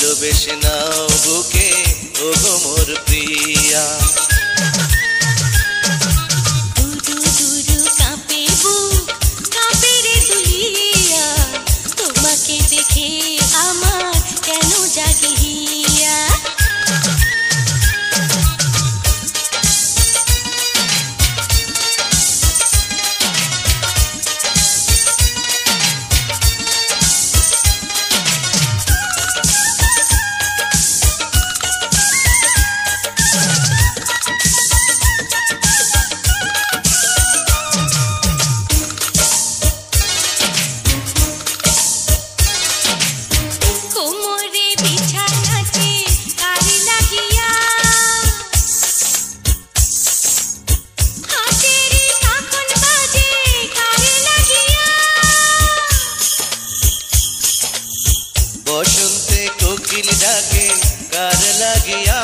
ভালোবেসে নাও বুকে ওগো মোর প্রিয়া। বসন্তে কোকিল ডাকে কার লাগিয়া,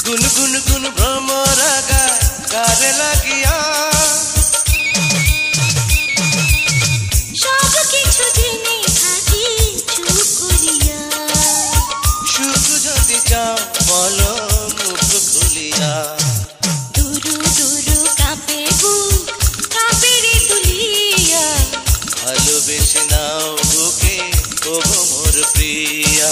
গুনগুন গুন ভ্রমরা গায় কার লাগিয়া। সব কিছু জেনে থাকি চুপ করিয়া, সুখ যদি চাও বলো মুখ খুলিয়া। দুরু দুরু কাঁপে বুক, কাঁপে রে দুলিয়া। ভালোবেসে নাও বুকে ওগো মোর প্রিয়া।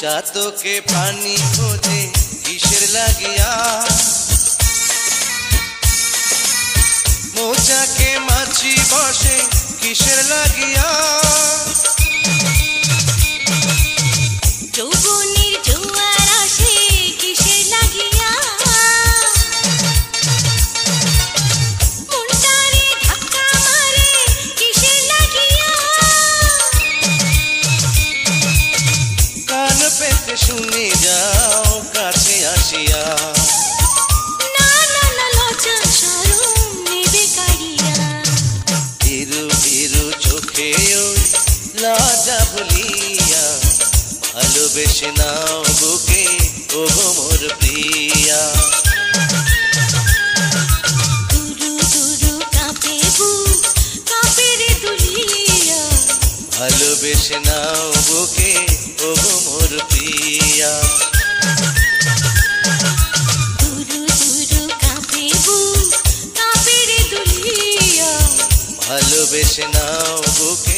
চাতকে পানি খোঁজে কিসের লাগিয়া, মৌচাকে মাছি বসে কিসের লাগিয়া। যৌবনের জোয়ার আসে কিসের লাগিয়া, মনটারে ধাক্কা মারে কিসের লাগিয়া। কান পেতে শুনে যাও কাছে আসিয়া, না না না লজ্জা শরম নেবে কাড়িয়া। ধীরু ধীরু চোখে ওই লজ্জা ভুলিয়া, ভালোবেসে নাও বুকে ওগো মোর প্রিয়া। দুরু দুরু কাঁপে বুক, কাঁপে রে দুলিয়া। ভালোবেসে নাও বুকে ওগো মোর প্রিয়া। দুরু দুরু কাঁপে বুক, কাঁপে রে দুলিয়া। ভালোবেসে নাও বুকে